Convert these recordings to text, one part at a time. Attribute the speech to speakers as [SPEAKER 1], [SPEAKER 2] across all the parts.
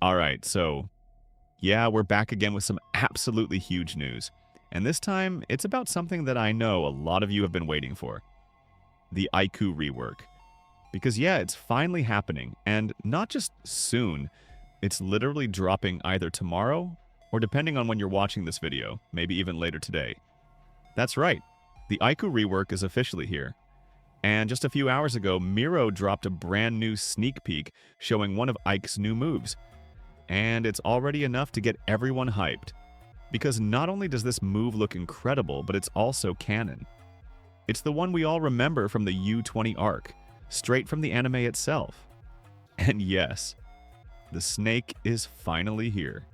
[SPEAKER 1] All right, so yeah, we're back again with some absolutely huge news. And this time, it's about something that I know a lot of you have been waiting for, the Aiku rework. Because yeah, it's finally happening, and not just soon, it's literally dropping either tomorrow, or depending on when you're watching this video, maybe even later today. That's right, the Aiku rework is officially here. And just a few hours ago, Miro dropped a brand new sneak peek showing one of Ike's new moves. And it's already enough to get everyone hyped. Because not only does this move look incredible, but it's also canon. It's the one we all remember from the U20 arc, straight from the anime itself. And yes, the snake is finally here.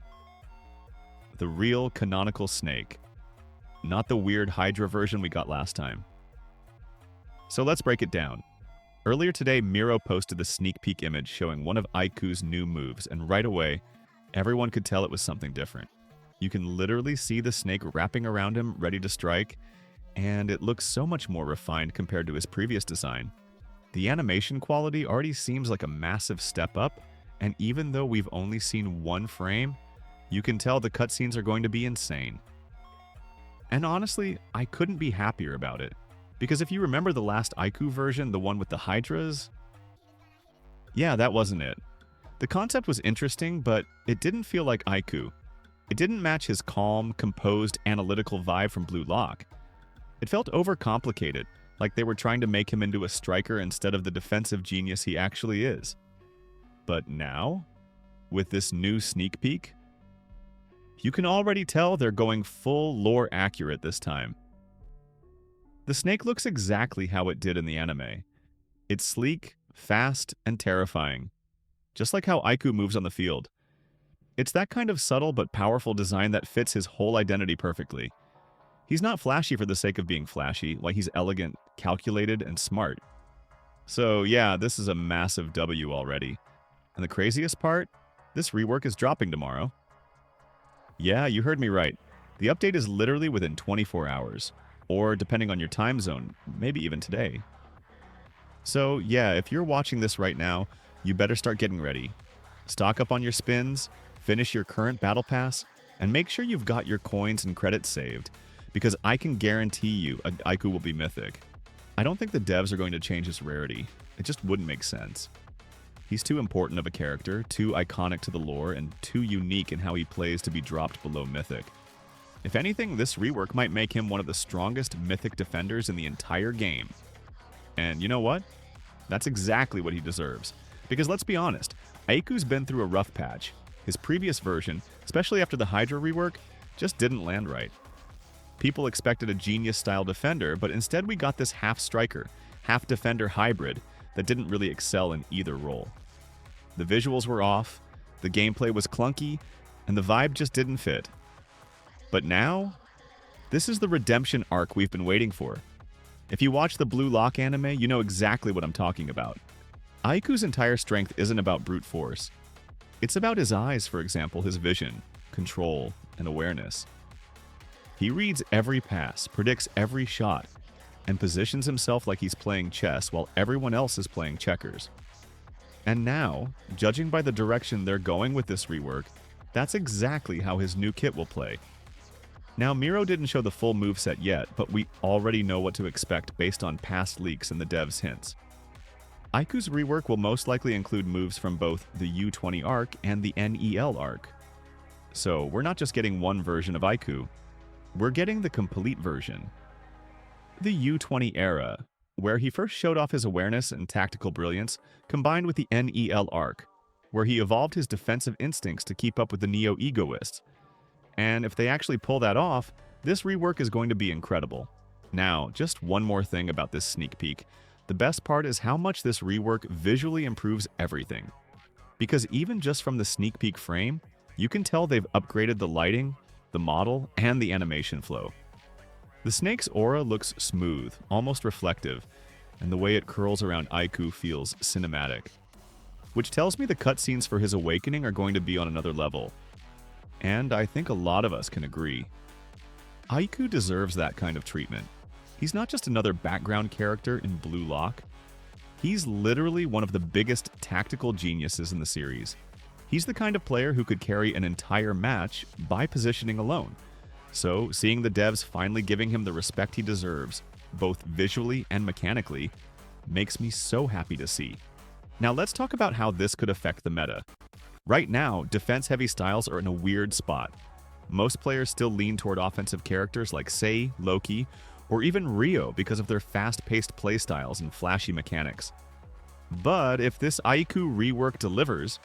[SPEAKER 1] The real canonical snake. Not the weird Hydra version we got last time. So let's break it down. Earlier today, Miro posted the sneak peek image showing one of Aiku's new moves, and right away, everyone could tell it was something different. You can literally see the snake wrapping around him, ready to strike, and it looks so much more refined compared to his previous design. The animation quality already seems like a massive step up, and even though we've only seen one frame, you can tell the cutscenes are going to be insane. And honestly, I couldn't be happier about it. Because if you remember the last Aiku version, the one with the Hydras, yeah, that wasn't it. The concept was interesting, but it didn't feel like Aiku. It didn't match his calm, composed, analytical vibe from Blue Lock. It felt overcomplicated, like they were trying to make him into a striker instead of the defensive genius he actually is. But now, with this new sneak peek, you can already tell they're going full lore accurate this time. The snake looks exactly how it did in the anime. It's sleek, fast, and terrifying. Just like how Aiku moves on the field. It's that kind of subtle but powerful design that fits his whole identity perfectly. He's not flashy for the sake of being flashy, like he's elegant, calculated, and smart. So yeah, this is a massive W already. And the craziest part? This rework is dropping tomorrow. Yeah, you heard me right. The update is literally within 24 hours. Or depending on your time zone, maybe even today. So yeah, if you're watching this right now, you better start getting ready. Stock up on your spins, finish your current battle pass, and make sure you've got your coins and credits saved, because I can guarantee you Aiku will be mythic. I don't think the devs are going to change his rarity. It just wouldn't make sense. He's too important of a character, too iconic to the lore, and too unique in how he plays to be dropped below mythic. If anything, this rework might make him one of the strongest mythic defenders in the entire game. And you know what? That's exactly what he deserves. Because let's be honest, Aiku's been through a rough patch. His previous version, especially after the Hydra rework, just didn't land right. People expected a genius-style defender, but instead we got this half-striker, half-defender hybrid that didn't really excel in either role. The visuals were off, the gameplay was clunky, and the vibe just didn't fit. But now, this is the redemption arc we've been waiting for. If you watch the Blue Lock anime, you know exactly what I'm talking about. Aiku's entire strength isn't about brute force. It's about his eyes, for example, his vision, control, and awareness. He reads every pass, predicts every shot, and positions himself like he's playing chess while everyone else is playing checkers. And now, judging by the direction they're going with this rework, that's exactly how his new kit will play. Now, Miro didn't show the full moveset yet, but we already know what to expect based on past leaks and the devs' hints. Aiku's rework will most likely include moves from both the U20 arc and the NEL arc. So, we're not just getting one version of Aiku, we're getting the complete version. The U20 era, where he first showed off his awareness and tactical brilliance, combined with the NEL arc, where he evolved his defensive instincts to keep up with the neo-egoists. And if they actually pull that off, this rework is going to be incredible. Now, just one more thing about this sneak peek. The best part is how much this rework visually improves everything. Because even just from the sneak peek frame, you can tell they've upgraded the lighting, the model, and the animation flow. The snake's aura looks smooth, almost reflective, and the way it curls around Aiku feels cinematic. Which tells me the cutscenes for his awakening are going to be on another level. And I think a lot of us can agree. Aiku deserves that kind of treatment. He's not just another background character in Blue Lock. He's literally one of the biggest tactical geniuses in the series. He's the kind of player who could carry an entire match by positioning alone. So, seeing the devs finally giving him the respect he deserves, both visually and mechanically, makes me so happy to see. Now let's talk about how this could affect the meta. Right now, defense-heavy styles are in a weird spot. Most players still lean toward offensive characters like Sei, Loki, or even Rio because of their fast-paced playstyles and flashy mechanics. But if this Aiku rework delivers,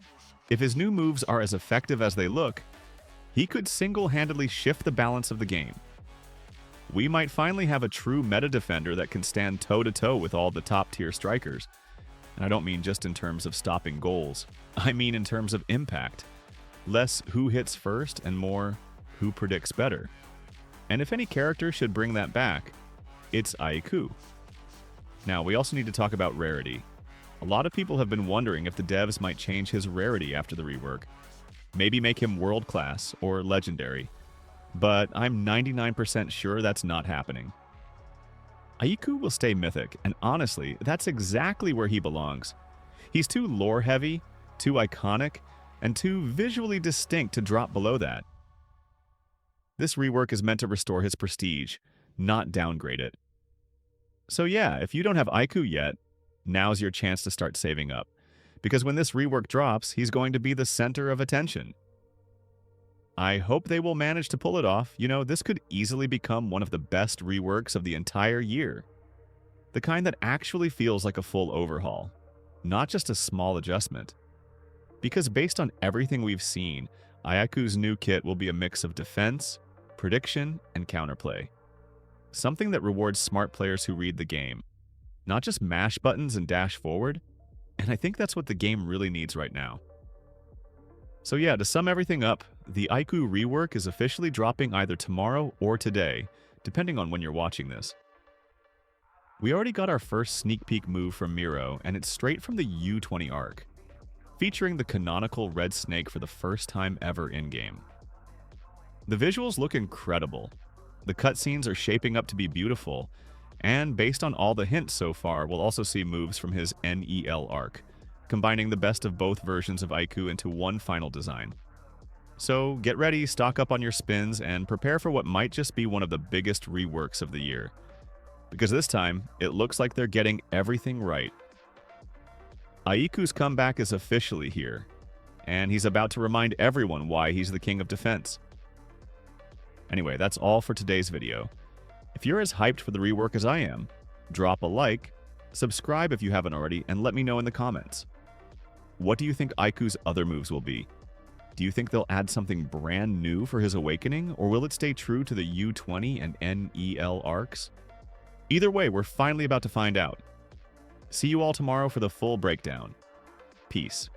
[SPEAKER 1] if his new moves are as effective as they look, he could single-handedly shift the balance of the game. We might finally have a true meta defender that can stand toe-to-toe with all the top-tier strikers. And I don't mean just in terms of stopping goals. I mean in terms of impact. Less who hits first and more who predicts better. And if any character should bring that back, it's Aiku. Now, we also need to talk about rarity. A lot of people have been wondering if the devs might change his rarity after the rework. Maybe make him world-class or legendary. But I'm 99% sure that's not happening. Aiku will stay mythic, and honestly, that's exactly where he belongs. He's too lore-heavy, too iconic, and too visually distinct to drop below that. This rework is meant to restore his prestige, not downgrade it. So yeah, if you don't have Aiku yet, now's your chance to start saving up. Because when this rework drops, he's going to be the center of attention. I hope they will manage to pull it off. You know, this could easily become one of the best reworks of the entire year. The kind that actually feels like a full overhaul, not just a small adjustment. Because based on everything we've seen, Ayaku's new kit will be a mix of defense, prediction, and counterplay. Something that rewards smart players who read the game, not just mash buttons and dash forward. And I think that's what the game really needs right now. So yeah, to sum everything up, the Aiku rework is officially dropping either tomorrow or today, depending on when you're watching this. We already got our first sneak peek move from Miro, and it's straight from the U20 arc, featuring the canonical red snake for the first time ever in-game. The visuals look incredible. The cutscenes are shaping up to be beautiful, and based on all the hints so far, we'll also see moves from his NEL arc, combining the best of both versions of Aiku into one final design. So get ready, stock up on your spins, and prepare for what might just be one of the biggest reworks of the year. Because this time, it looks like they're getting everything right. Aiku's comeback is officially here, and he's about to remind everyone why he's the king of defense. Anyway, that's all for today's video. If you're as hyped for the rework as I am, drop a like, subscribe if you haven't already, and let me know in the comments. What do you think Aiku's other moves will be? Do you think they'll add something brand new for his awakening, or will it stay true to the U20 and NEL arcs? Either way, we're finally about to find out. See you all tomorrow for the full breakdown. Peace.